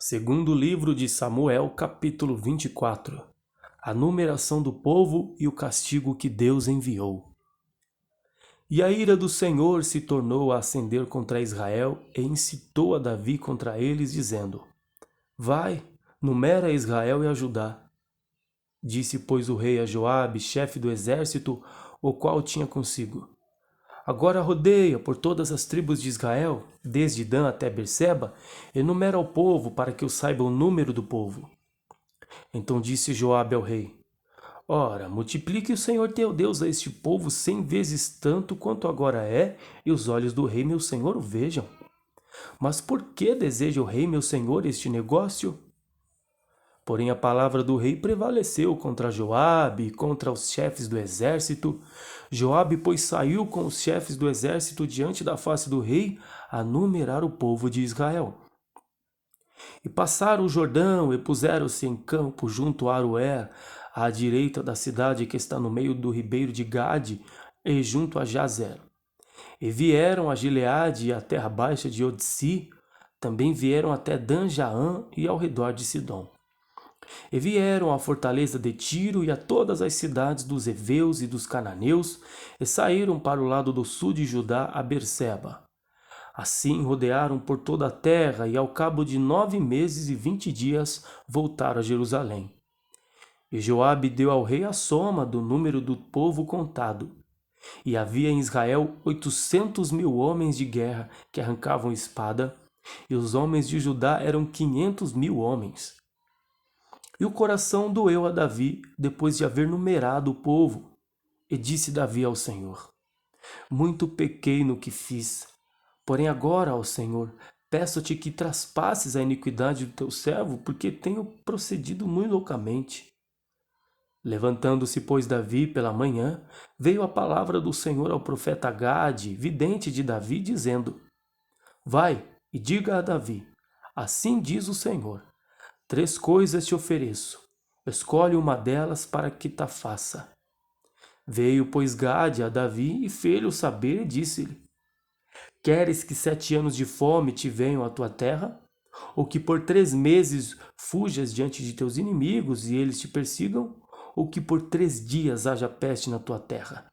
Segundo livro de Samuel, capítulo 24. A numeração do povo e o castigo que Deus enviou. E a ira do Senhor se tornou a acender contra Israel e incitou a Davi contra eles, dizendo: Vai, numera Israel e a Judá. Disse, pois, o rei a Joabe, chefe do exército, o qual tinha consigo: Agora rodeia por todas as tribos de Israel, desde Dan até Berseba, e numera o povo, para que eu saiba o número do povo. Então disse Joabe ao rei: Ora, multiplique o Senhor teu Deus a este povo 100 vezes tanto quanto agora é, e os olhos do rei meu senhor o vejam. Mas por que deseja o rei meu senhor este negócio? Porém a palavra do rei prevaleceu contra Joabe e contra os chefes do exército. Joabe, pois, saiu com os chefes do exército diante da face do rei a numerar o povo de Israel. E passaram o Jordão e puseram-se em campo junto a Aroer, à direita da cidade que está no meio do ribeiro de Gade, e junto a Jazer. E vieram a Gileade e a terra baixa de Odsi, também vieram até Dan-Jaã e ao redor de Sidom. E vieram à fortaleza de Tiro e a todas as cidades dos heveus e dos cananeus, e saíram para o lado do sul de Judá a Berseba. Assim rodearam por toda a terra, e ao cabo de 9 meses e 20 dias voltaram a Jerusalém. E Joabe deu ao rei a soma do número do povo contado. E havia em Israel 800.000 homens de guerra que arrancavam espada, e os homens de Judá eram 500.000 homens. E o coração doeu a Davi depois de haver numerado o povo. E disse Davi ao Senhor: Muito pequei no que fiz. Porém agora, ó Senhor, peço-te que traspasses a iniquidade do teu servo, porque tenho procedido muito loucamente. Levantando-se, pois, Davi pela manhã, veio a palavra do Senhor ao profeta Gade, vidente de Davi, dizendo: Vai e diga a Davi: Assim diz o Senhor: 3 coisas te ofereço, escolhe uma delas para que ta faça. Veio, pois, Gade a Davi e fez-lhe saber e disse-lhe: Queres que 7 anos de fome te venham à tua terra? Ou que por 3 meses fujas diante de teus inimigos e eles te persigam? Ou que por 3 dias haja peste na tua terra?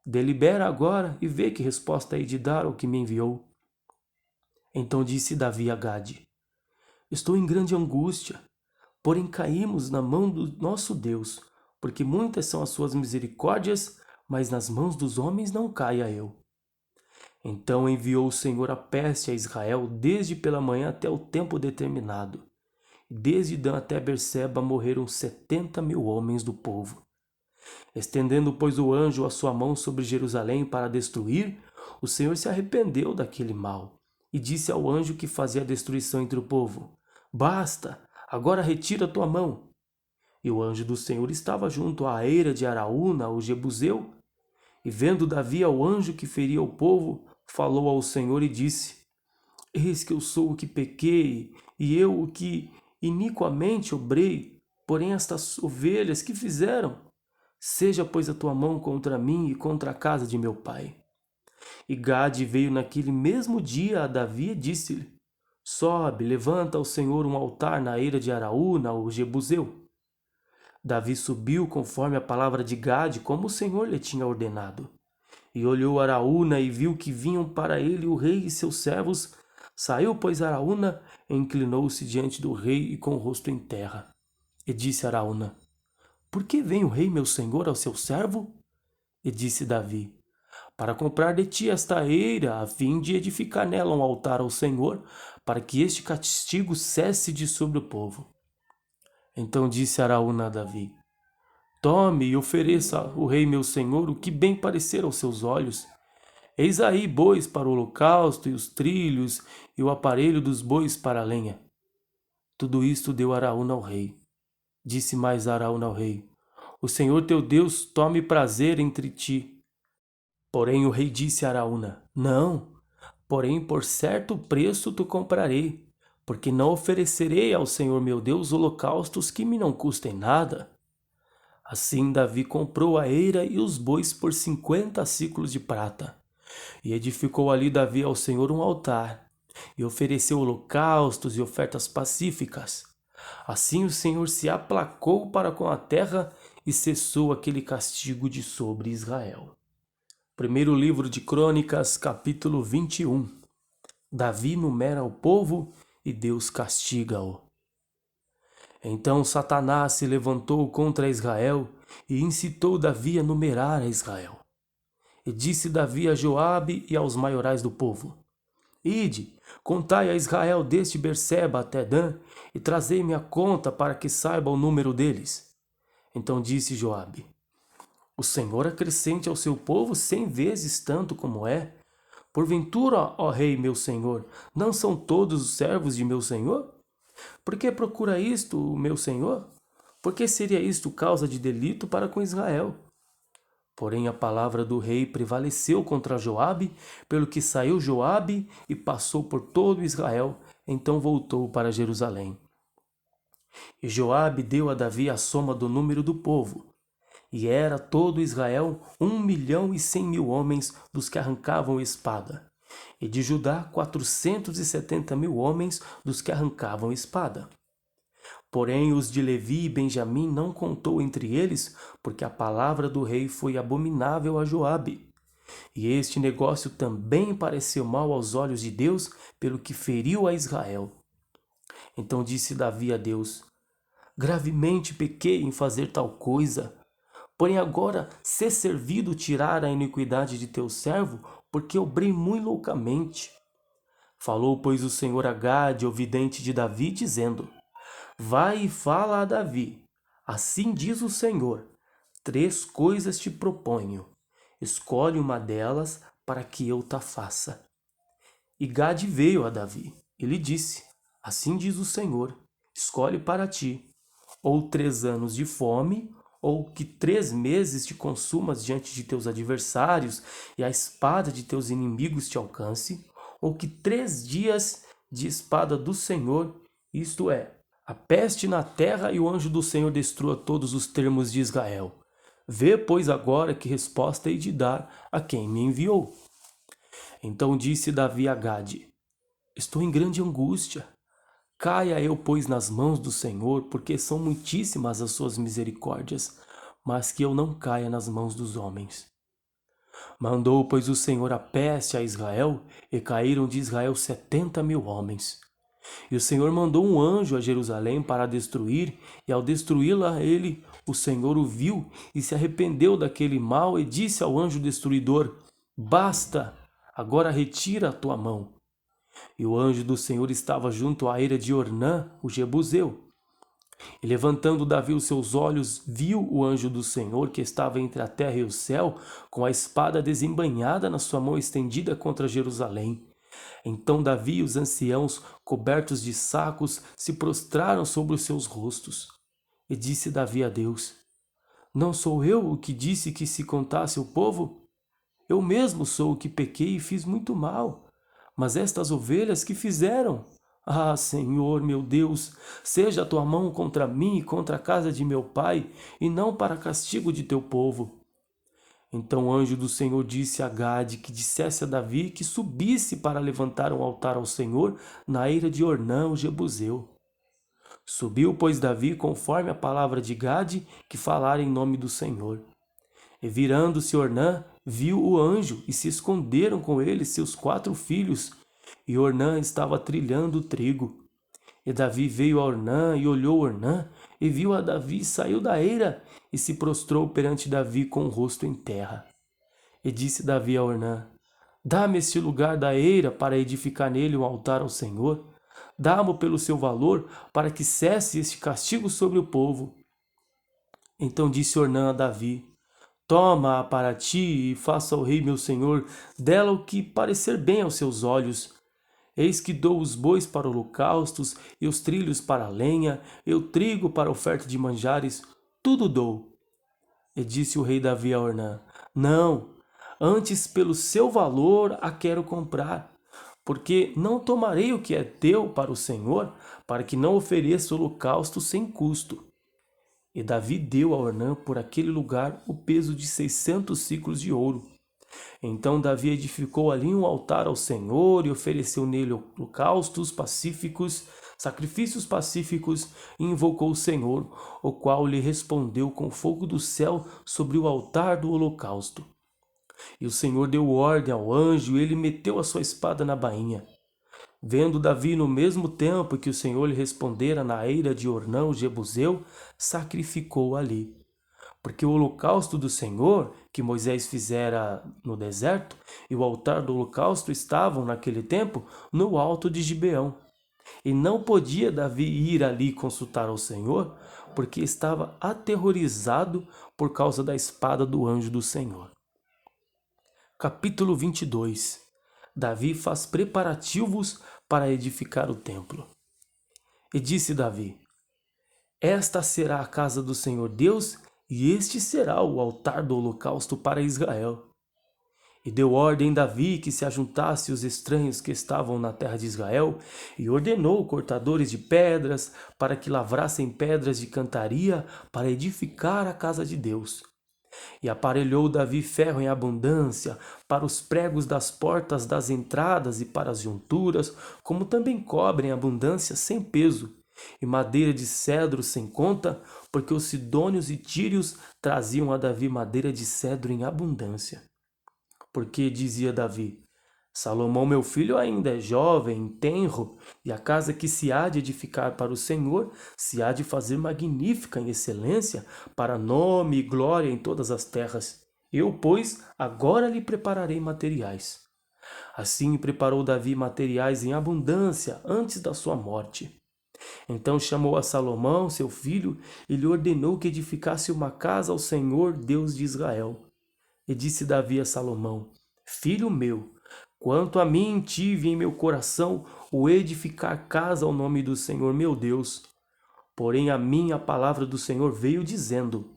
Delibera agora e vê que resposta hei de dar ao que me enviou. Então disse Davi a Gade: Estou em grande angústia, porém caímos na mão do nosso Deus, porque muitas são as suas misericórdias, mas nas mãos dos homens não caia eu. Então enviou o Senhor a peste a Israel desde pela manhã até o tempo determinado. Desde Dan até Berseba morreram 70.000 homens do povo. Estendendo, pois, o anjo a sua mão sobre Jerusalém para destruir, o Senhor se arrependeu daquele mal e disse ao anjo que fazia a destruição entre o povo: Basta, agora retira a tua mão. E o anjo do Senhor estava junto à eira de Araúna, o Jebuseu. E vendo Davi ao anjo que feria o povo, falou ao Senhor e disse: Eis que eu sou o que pequei, e eu o que iniquamente obrei, porém estas ovelhas que fizeram? Seja, pois, a tua mão contra mim e contra a casa de meu pai. E Gade veio naquele mesmo dia a Davi e disse-lhe: Sobe, levanta ao Senhor um altar na eira de Araúna, o Jebuseu. Davi subiu conforme a palavra de Gade, como o Senhor lhe tinha ordenado. E olhou Araúna e viu que vinham para ele o rei e seus servos. Saiu, pois, Araúna e inclinou-se diante do rei e com o rosto em terra. E disse Araúna: Por que vem o rei meu senhor ao seu servo? E disse Davi: Para comprar de ti esta eira, a fim de edificar nela um altar ao Senhor, para que este castigo cesse de sobre o povo. Então disse Araúna a Davi: Tome e ofereça ao rei meu senhor o que bem parecer aos seus olhos. Eis aí bois para o holocausto, e os trilhos, e o aparelho dos bois para a lenha. Tudo isto deu Araúna ao rei. Disse mais Araúna ao rei: O Senhor teu Deus tome prazer entre ti. Porém o rei disse a Araúna: Não, porém por certo preço te comprarei, porque não oferecerei ao Senhor meu Deus holocaustos que me não custem nada. Assim Davi comprou a eira e os bois por 50 siclos de prata. E edificou ali Davi ao Senhor um altar. e ofereceu holocaustos e ofertas pacíficas. Assim o Senhor se aplacou para com a terra e cessou aquele castigo de sobre Israel. Primeiro livro de Crônicas, capítulo 21. Davi numera o povo e Deus castiga-o. Então Satanás se levantou contra Israel e incitou Davi a numerar a Israel. E disse Davi a Joabe e aos maiorais do povo: Ide, contai a Israel desde Berseba até Dan, e trazei-me a conta para que saiba o número deles. Então disse Joabe: O Senhor acrescente ao seu povo 100 vezes tanto como é. Porventura, ó rei meu senhor, não são todos os servos de meu senhor? Por que procura isto, meu senhor? Por que seria isto causa de delito para com Israel? Porém a palavra do rei prevaleceu contra Joabe, pelo que saiu Joabe e passou por todo Israel, então voltou para Jerusalém. E Joabe deu a Davi a soma do número do povo, e era todo Israel 1.100.000 homens dos que arrancavam espada, e de Judá 470.000 homens dos que arrancavam espada. Porém os de Levi e Benjamim não contou entre eles, porque a palavra do rei foi abominável a Joabe. E este negócio também pareceu mal aos olhos de Deus, pelo que feriu a Israel. Então disse Davi a Deus: Gravemente pequei em fazer tal coisa. Porém agora sê servido tirar a iniquidade de teu servo, porque obrei muito loucamente. Falou, pois, o Senhor a Gade, o vidente de Davi, dizendo: Vai e fala a Davi. Assim diz o Senhor: 3 coisas te proponho. Escolhe uma delas para que eu ta faça. E Gade veio a Davi. E lhe disse: Assim diz o Senhor: Escolhe para ti, ou 3 anos de fome, ou que 3 meses te consumas diante de teus adversários, e a espada de teus inimigos te alcance, ou que 3 dias de espada do Senhor, isto é, a peste na terra e o anjo do Senhor destrua todos os termos de Israel. Vê, pois, agora que resposta hei de dar a quem me enviou. Então disse Davi a Gade: Estou em grande angústia. Caia eu, pois, nas mãos do Senhor, porque são muitíssimas as suas misericórdias, mas que eu não caia nas mãos dos homens. Mandou, pois, o Senhor a peste a Israel, e caíram de Israel 70.000 homens. E o Senhor mandou um anjo a Jerusalém para a destruir, e ao destruí-la ele, o Senhor o viu e se arrependeu daquele mal e disse ao anjo destruidor: Basta, agora retira a tua mão. E o anjo do Senhor estava junto à eira de Ornã, o Jebuseu. E levantando Davi os seus olhos, viu o anjo do Senhor que estava entre a terra e o céu, com a espada desembainhada na sua mão estendida contra Jerusalém. Então Davi e os anciãos, cobertos de sacos, se prostraram sobre os seus rostos. E disse Davi a Deus: Não sou eu o que disse que se contasse o povo? Eu mesmo sou o que pequei e fiz muito mal. Mas estas ovelhas que fizeram? Ah, Senhor, meu Deus, seja a tua mão contra mim e contra a casa de meu pai, e não para castigo de teu povo. Então o anjo do Senhor disse a Gade que dissesse a Davi que subisse para levantar um altar ao Senhor na eira de Ornã, o Jebuseu. Subiu, pois, Davi conforme a palavra de Gade, que falara em nome do Senhor. E virando-se Ornã, viu o anjo, e se esconderam com ele seus 4 filhos. E Ornã estava trilhando o trigo. E Davi veio a Ornã, e olhou Ornã, e viu a Davi, e saiu da eira, e se prostrou perante Davi com o rosto em terra. E disse Davi a Ornã: Dá-me este lugar da eira, para edificar nele um altar ao Senhor. Dá-mo pelo seu valor, para que cesse este castigo sobre o povo. Então disse Ornã a Davi: Toma-a para ti, e faça ao rei meu senhor dela o que parecer bem aos seus olhos. Eis que dou os bois para holocaustos, e os trilhos para a lenha, e o trigo para oferta de manjares, tudo dou. E disse o rei Davi a Ornã: Não, antes pelo seu valor a quero comprar, porque não tomarei o que é teu para o Senhor, para que não ofereça holocausto sem custo. E Davi deu a Ornã por aquele lugar o peso de 600 siclos de ouro. Então Davi edificou ali um altar ao Senhor e ofereceu nele holocaustos pacíficos, sacrifícios pacíficos, e invocou o Senhor, o qual lhe respondeu com fogo do céu sobre o altar do holocausto. E o Senhor deu ordem ao anjo, e ele meteu a sua espada na bainha. Vendo Davi no mesmo tempo que o Senhor lhe respondera na eira de Ornão, Jebuseu, sacrificou ali. Porque o holocausto do Senhor, que Moisés fizera no deserto, e o altar do holocausto estavam, naquele tempo, no alto de Gibeão. E não podia Davi ir ali consultar ao Senhor, porque estava aterrorizado por causa da espada do anjo do Senhor. Capítulo 22. Davi faz preparativos para edificar o templo. E disse Davi: Esta será a casa do Senhor Deus, e este será o altar do holocausto para Israel. E deu ordem Davi que se ajuntasse os estranhos que estavam na terra de Israel, e ordenou cortadores de pedras para que lavrassem pedras de cantaria para edificar a casa de Deus. E aparelhou Davi ferro em abundância para os pregos das portas das entradas e para as junturas, como também cobre em abundância sem peso, e madeira de cedro sem conta, porque os sidônios e tírios traziam a Davi madeira de cedro em abundância. Porque dizia Davi: Salomão meu filho ainda é jovem, tenro, e a casa que se há de edificar para o Senhor se há de fazer magnífica em excelência, para nome e glória em todas as terras. Eu, pois, agora lhe prepararei materiais. Assim preparou Davi materiais em abundância antes da sua morte. Então chamou a Salomão, seu filho, e lhe ordenou que edificasse uma casa ao Senhor, Deus de Israel. E disse Davi a Salomão: Filho meu, quanto a mim tive em meu coração o edificar casa ao nome do Senhor meu Deus. Porém a mim a palavra do Senhor veio dizendo: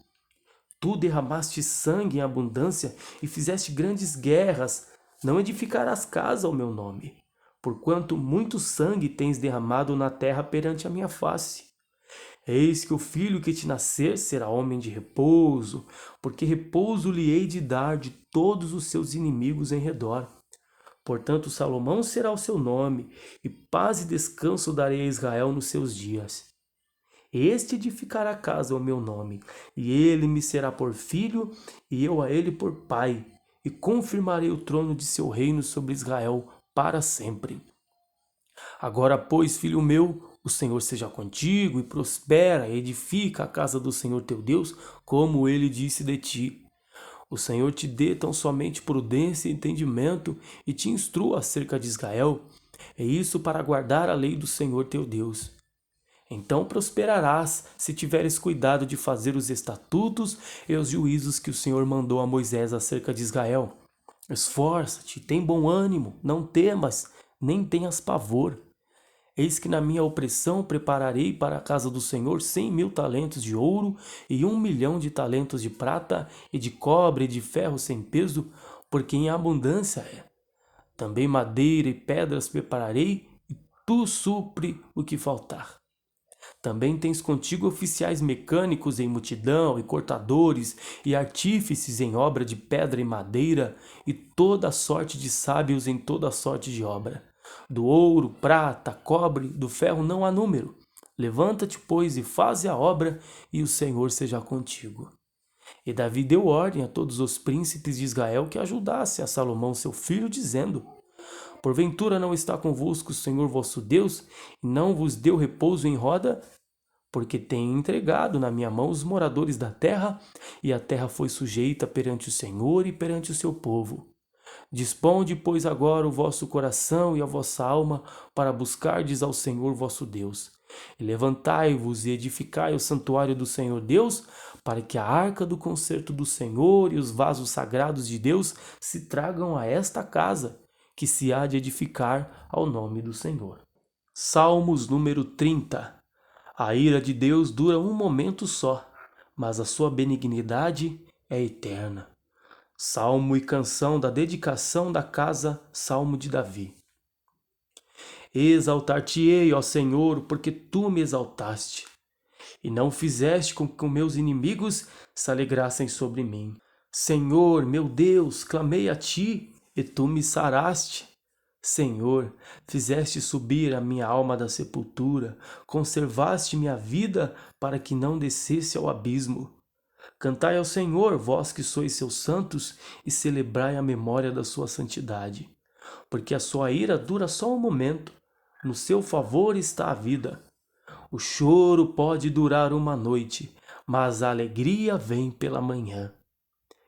Tu derramaste sangue em abundância e fizeste grandes guerras, não edificarás casa ao meu nome, porquanto muito sangue tens derramado na terra perante a minha face. Eis que o filho que te nascer será homem de repouso, porque repouso lhe hei de dar de todos os seus inimigos em redor. Portanto, Salomão será o seu nome, e paz e descanso darei a Israel nos seus dias. Este edificará casa ao meu nome, e ele me será por filho, e eu a ele por pai, e confirmarei o trono de seu reino sobre Israel para sempre. Agora, pois, filho meu, o Senhor seja contigo, e prospera, e edifica a casa do Senhor teu Deus, como ele disse de ti. O Senhor te dê tão somente prudência e entendimento, e te instrua acerca de Israel. É isso para guardar a lei do Senhor teu Deus. Então prosperarás, se tiveres cuidado de fazer os estatutos e os juízos que o Senhor mandou a Moisés acerca de Israel. Esforça-te, tem bom ânimo, não temas, nem tenhas pavor. Eis que na minha opressão prepararei para a casa do Senhor 100.000 talentos de ouro e 1.000.000 de talentos de prata e de cobre e de ferro sem peso, porque em abundância é. Também madeira e pedras prepararei, e tu supre o que faltar. Também tens contigo oficiais mecânicos em multidão, e cortadores, e artífices em obra de pedra e madeira, e toda sorte de sábios em toda sorte de obra. Do ouro, prata, cobre, do ferro não há número. Levanta-te, pois, e faze a obra, e o Senhor seja contigo. E Davi deu ordem a todos os príncipes de Israel que ajudassem a Salomão seu filho, dizendo: Porventura não está convosco o Senhor vosso Deus, e não vos deu repouso em roda? Porque tem entregado na minha mão os moradores da terra, e a terra foi sujeita perante o Senhor e perante o seu povo. Disponde, pois, agora o vosso coração e a vossa alma para buscardes ao Senhor vosso Deus. E levantai-vos e edificai o santuário do Senhor Deus, para que a arca do concerto do Senhor e os vasos sagrados de Deus se tragam a esta casa, que se há de edificar ao nome do Senhor. Salmos número 30. A ira de Deus dura um momento só, mas a sua benignidade é eterna. Salmo e canção da dedicação da casa, Salmo de Davi. Exaltar-te-ei, ó Senhor, porque tu me exaltaste, e não fizeste com que meus inimigos se alegrassem sobre mim. Senhor, meu Deus, clamei a ti, e tu me saraste. Senhor, fizeste subir a minha alma da sepultura, conservaste minha vida para que não descesse ao abismo. Cantai ao Senhor, vós que sois seus santos, e celebrai a memória da sua santidade. Porque a sua ira dura só um momento, no seu favor está a vida. O choro pode durar uma noite, mas a alegria vem pela manhã.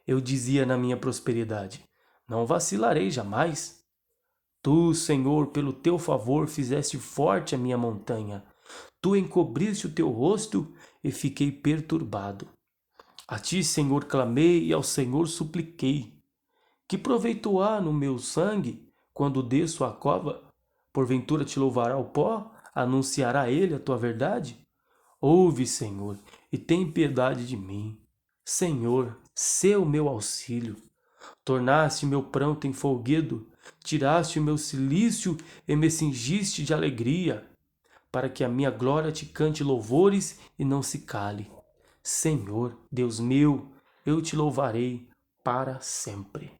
Eu dizia na minha prosperidade, não vacilarei jamais. Tu, Senhor, pelo teu favor fizeste forte a minha montanha. Tu encobriste o teu rosto e fiquei perturbado. A ti, Senhor, clamei e ao Senhor supliquei. Que proveito há no meu sangue quando desço à cova? Porventura te louvará o pó? Anunciará ele a tua verdade? Ouve, Senhor, e tem piedade de mim. Senhor, sê o meu auxílio. Tornaste meu pranto em folguedo, tiraste o meu cilício e me cingiste de alegria, para que a minha glória te cante louvores e não se cale. Senhor, Deus meu, eu te louvarei para sempre.